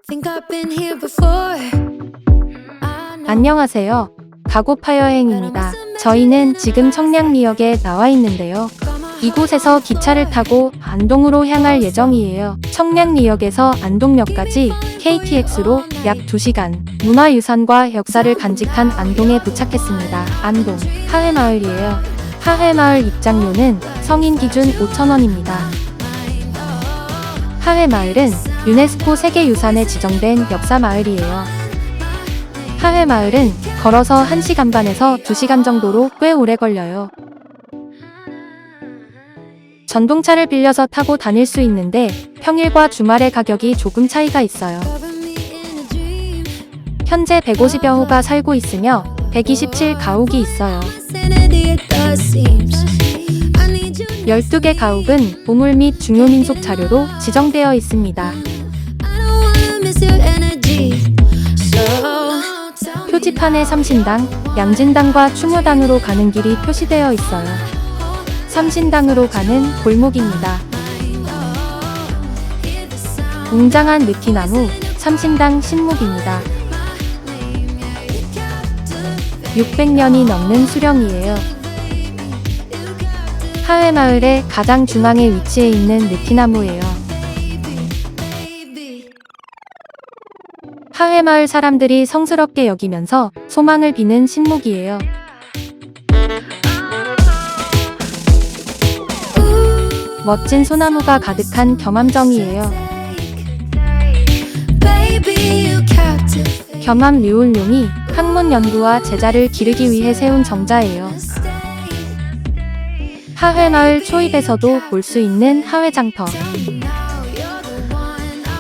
Think I've been here before. 안녕하세요. 가고파 여행입니다. 저희는 지금 청량리역에 나와 있는데요. 이곳에서 기차를 타고 안동으로 향할 예정이에요. 청량리역에서 안동역까지 KTX로 약 2시간, 문화유산과 역사를 간직한 안동에 도착했습니다. 안동, 하회마을이에요. 하회마을 입장료는 성인 기준 5,000원입니다. 하회마을은 유네스코 세계유산에 지정된 역사마을이에요. 하회마을은 걸어서 1시간 반에서 2시간 정도로 꽤 오래 걸려요. 전동차를 빌려서 타고 다닐 수 있는데 평일과 주말의 가격이 조금 차이가 있어요. 현재 150여 호가 살고 있으며 127 가옥이 있어요. 12개 가옥은 보물 및 중요민속 자료로 지정되어 있습니다. 표지판에 삼신당, 양진당과 충무당으로 가는 길이 표시되어 있어요. 삼신당으로 가는 골목입니다. 웅장한 느티나무, 삼신당 신목입니다. 600년이 넘는 수령이에요. 하회마을의 가장 중앙에 위치해 있는 느티나무예요. 하회마을 사람들이 성스럽게 여기면서 소망을 비는 신목이에요. 멋진 소나무가 가득한 겸암정이에요. 겸암 류울룡이 학문 연구와 제자를 기르기 위해 세운 정자예요. 하회마을 초입에서도 볼 수 있는 하회장터.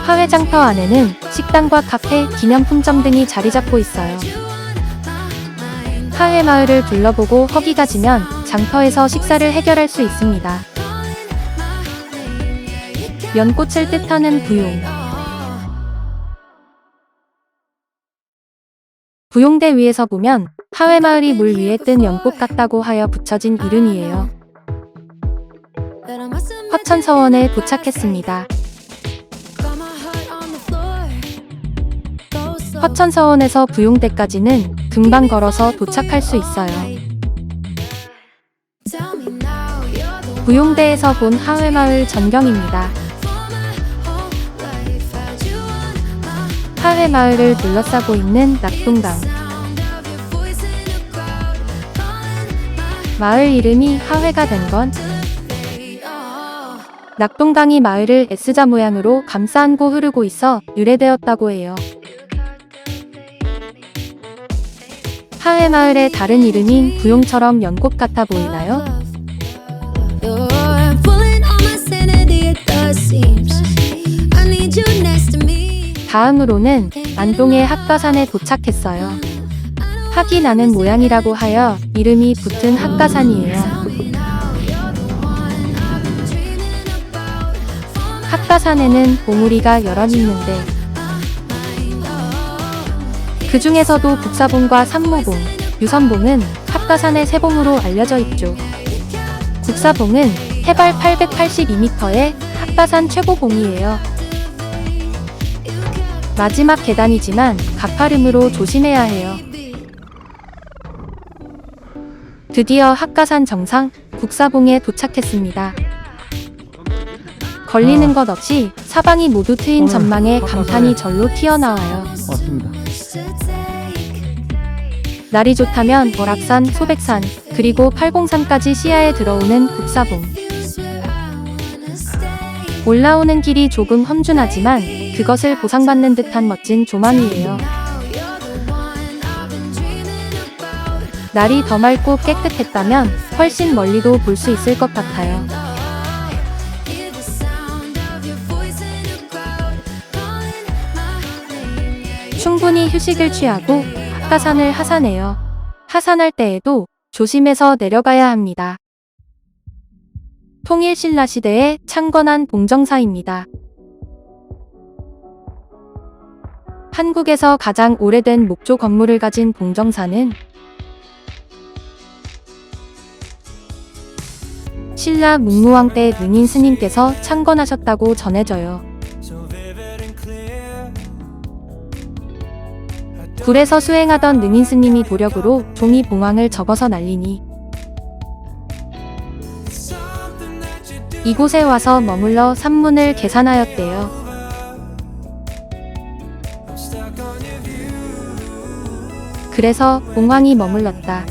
하회장터 안에는 식당과 카페, 기념품점 등이 자리 잡고 있어요. 하회마을을 둘러보고 허기가 지면 장터에서 식사를 해결할 수 있습니다. 연꽃을 뜻하는 부용. 부용대 위에서 보면 하회마을이 물 위에 뜬 연꽃 같다고 하여 붙여진 이름이에요. 허천서원에 도착했습니다. 허천서원에서 부용대까지는 금방 걸어서 도착할 수 있어요. 부용대에서 본 하회마을 전경입니다. 하회마을을 둘러싸고 있는 낙동강. 마을 이름이 하회가 된 건 낙동강이 마을을 S자 모양으로 감싸안고 흐르고 있어 유래되었다고 해요. 하회마을의 다른 이름인 부용처럼 연꽃 같아 보이나요? 다음으로는 안동의 학가산에 도착했어요. 학이 나는 모양이라고 하여 이름이 붙은 학가산이에요. 학가산에는 봉우리가 여럿 있는데 그 중에서도 국사봉과 삼무봉, 유선봉은 학가산의 세봉으로 알려져 있죠. 국사봉은 해발 882m의 학가산 최고봉이에요. 마지막 계단이지만 가파름으로 조심해야 해요. 드디어 학가산 정상 국사봉에 도착했습니다. 걸리는 것 없이 사방이 모두 트인 전망에 감탄이 절로 튀어나와요. 맞습니다. 날이 좋다면 월악산, 소백산, 그리고 팔공산까지 시야에 들어오는 국사봉. 올라오는 길이 조금 험준하지만 그것을 보상받는 듯한 멋진 조망이에요. 날이 더 맑고 깨끗했다면 훨씬 멀리도 볼 수 있을 것 같아요. 충분히 휴식을 취하고 학가산을 하산해요. 하산할 때에도 조심해서 내려가야 합니다. 통일신라 시대의 창건한 봉정사입니다. 한국에서 가장 오래된 목조 건물을 가진 봉정사는 신라 문무왕 때 문인 스님께서 창건하셨다고 전해져요. 굴에서 수행하던 능인스님이 도력으로 종이 봉황을 접어서 날리니 이곳에 와서 머물러 산문을 계산하였대요. 그래서 봉황이 머물렀다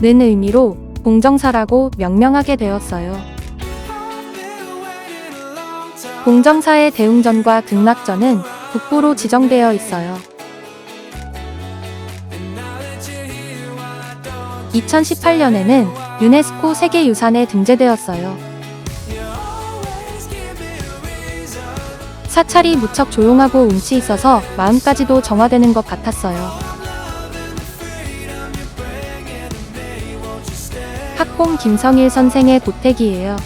는 의미로 봉정사라고 명명하게 되었어요. 봉정사의 대웅전과 극락전은 국보로 지정되어 있어요. 2018년에는 유네스코 세계유산에 등재되었어요. 사찰이 무척 조용하고 운치 있어서 마음까지도 정화되는 것 같았어요. 학봉 김성일 선생의 고택이에요.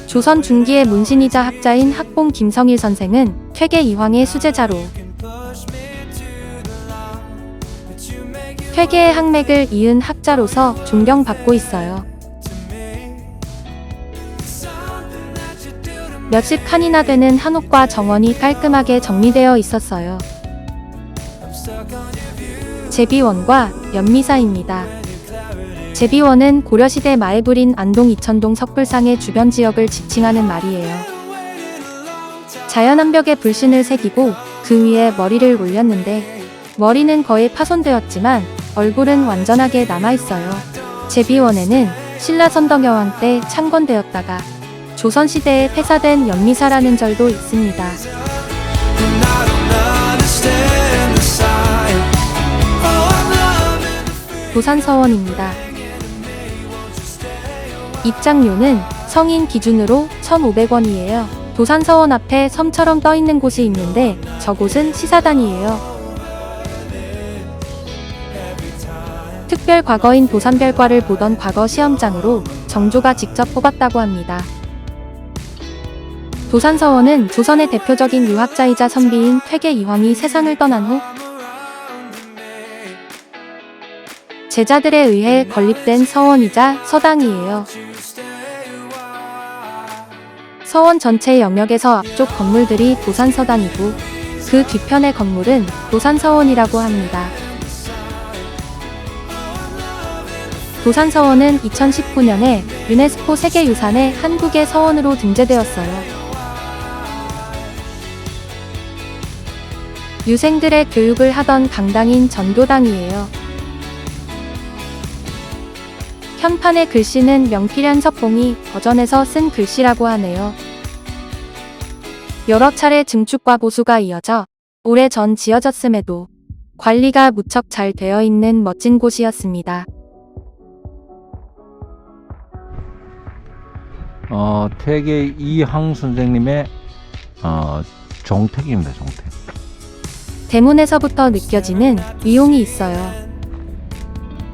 조선 중기의 문신이자 학자인 학봉 김성일 선생은 퇴계 이황의 수제자로 퇴계의 학맥을 이은 학자로서 존경받고 있어요. 몇십 칸이나 되는 한옥과 정원이 깔끔하게 정리되어 있었어요. 제비원과 연미사입니다. 제비원은 고려시대 마애불인 안동 이천동 석불상의 주변 지역을 지칭하는 말이에요. 자연암벽에 불신을 새기고 그 위에 머리를 올렸는데 머리는 거의 파손되었지만 얼굴은 완전하게 남아있어요. 제비원에는 신라선덕여왕 때 창건되었다가 조선시대에 폐사된 연미사라는 절도 있습니다. 도산서원입니다. 입장료는 성인 기준으로 1,500원이에요. 도산서원 앞에 섬처럼 떠있는 곳이 있는데 저곳은 시사단이에요. 특별 과거인 도산별과를 보던 과거 시험장으로 정조가 직접 뽑았다고 합니다. 도산서원은 조선의 대표적인 유학자이자 선비인 퇴계 이황이 세상을 떠난 후 제자들에 의해 건립된 서원이자 서당이에요. 서원 전체 영역에서 앞쪽 건물들이 도산서당이고 그 뒤편의 건물은 도산서원이라고 합니다. 도산서원은 2019년에 유네스코 세계유산에 한국의 서원으로 등재되었어요. 유생들의 교육을 하던 강당인 전도당이에요. 현판의 글씨는 명필 석봉이 버전에서 쓴 글씨라고 하네요. 여러 차례 증축과 보수가 이어져 오래전 지어졌음에도 관리가 무척 잘 되어 있는 멋진 곳이었습니다. 퇴계 이황 선생님의 종택입니다. 종택. 대문에서부터 느껴지는 위용이 있어요.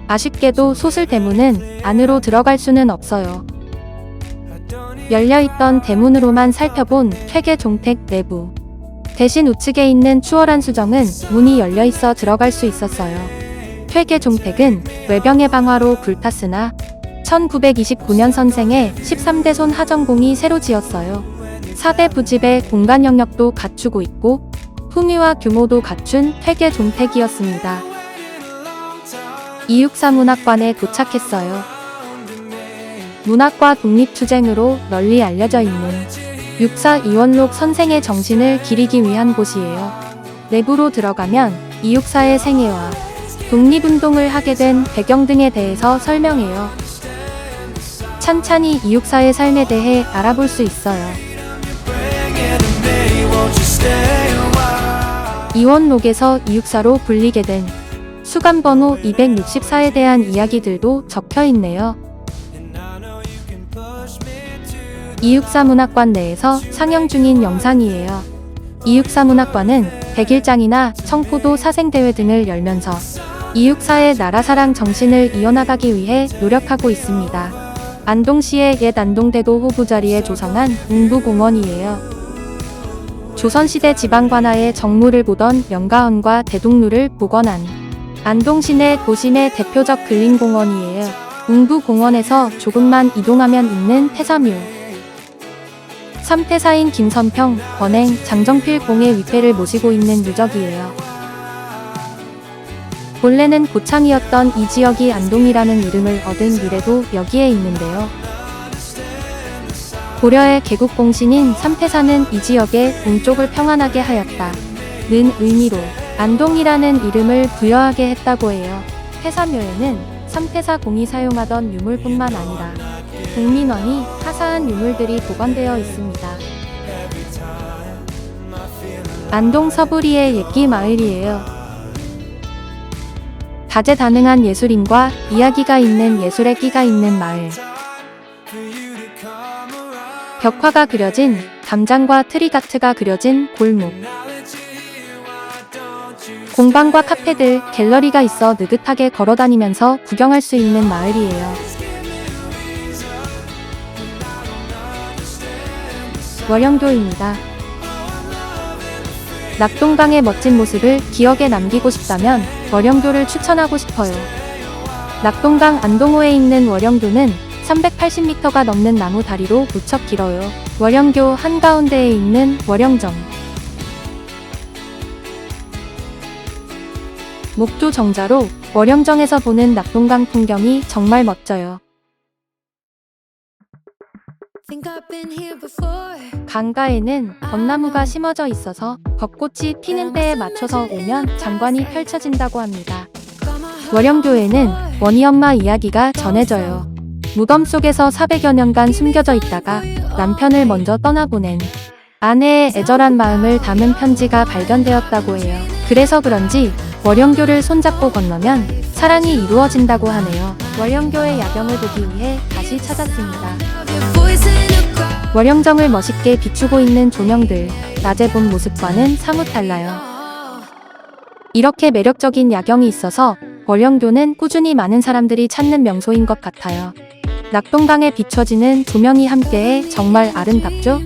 아쉽게도 소슬대문은 안으로 들어갈 수는 없어요. 열려있던 대문으로만 살펴본 퇴계 종택 내부. 대신 우측에 있는 추월한 수정은 문이 열려있어 들어갈 수 있었어요. 퇴계 종택은 외병의 방화로 불탔으나 1929년 선생의 13대손 하정공이 새로 지었어요. 4대 부집의 공간 영역도 갖추고 있고 품위와 규모도 갖춘 퇴계 종택이었습니다. 이육사 문학관에 도착했어요. 문학과 독립투쟁으로 널리 알려져 있는 육사 이원록 선생의 정신을 기리기 위한 곳이에요. 내부로 들어가면 이육사의 생애와 독립운동을 하게 된 배경 등에 대해서 설명해요. 찬찬히 이육사의 삶에 대해 알아볼 수 있어요. 이원록에서 이육사로 불리게 된 수감번호 264에 대한 이야기들도 적혀있네요. 이육사 문학관 내에서 상영 중인 영상이에요. 이육사 문학관은 백일장이나 청포도 사생대회 등을 열면서 이육사의 나라사랑 정신을 이어나가기 위해 노력하고 있습니다. 안동시의 옛 안동대도 호부자리에 조성한 웅부공원이에요. 조선시대 지방관하의 정무를 보던 명가원과 대동루를 복원한 안동시내 도심의 대표적 근린공원이에요. 웅부공원에서 조금만 이동하면 있는 태사묘. 삼태사인 김선평, 권행, 장정필 공의 위패를 모시고 있는 유적이에요. 본래는 고창이었던 이 지역이 안동이라는 이름을 얻은 미래도 여기에 있는데요. 고려의 개국공신인 삼태사는 이 지역의 동쪽을 평안하게 하였다 는 의미로 안동이라는 이름을 부여하게 했다고 해요. 태사묘에는 삼태사 공이 사용하던 유물뿐만 아니라 국민원이 하사한 유물들이 보관되어 있습니다. 안동 서부리의 옛기 마을이에요. 다재다능한 예술인과 이야기가 있는 예술의 끼가 있는 마을. 벽화가 그려진 담장과 트리가트가 그려진 골목. 공방과 카페들, 갤러리가 있어 느긋하게 걸어다니면서 구경할 수 있는 마을이에요. 월영교입니다. 낙동강의 멋진 모습을 기억에 남기고 싶다면 월영교를 추천하고 싶어요. 낙동강 안동호에 있는 월영교는 380m가 넘는 나무 다리로 무척 길어요. 월영교 한가운데에 있는 월영정. 목조 정자로 월영정에서 보는 낙동강 풍경이 정말 멋져요. Think I've been here before. 강가에는 벚나무가 심어져 있어서 벚꽃이 피는 때에 맞춰서 오면 장관이 펼쳐진다고 합니다. 월영교에는 원희엄마 이야기가 전해져요. 무덤 속에서 400여 년간 숨겨져 있다가 남편을 먼저 떠나보낸 아내의 애절한 마음을 담은 편지가 발견되었다고 해요. 그래서 그런지 월영교를 손잡고 건너면 사랑이 이루어진다고 하네요. 월영교의 야경을 보기 위해 다시 찾았습니다. Your voice in a crowd. 월영정을 멋있게 비추고 있는 조명들, 낮에 본 모습과는 사뭇 달라요. 이렇게 매력적인 야경이 있어서 월영교는 꾸준히 많은 사람들이 찾는 명소인 것 같아요. 낙동강에 비춰지는 조명이 함께해 정말 아름답죠?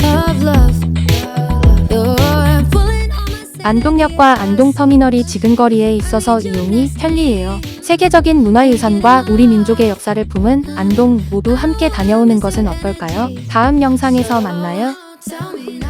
Of love. You're pulling on my side. 안동역과 안동터미널이 지근거리에 있어서 이용이 편리해요. 세계적인 문화유산과 우리 민족의 역사를 품은 안동 모두 함께 다녀오는 것은 어떨까요? 다음 영상에서 만나요. Tell me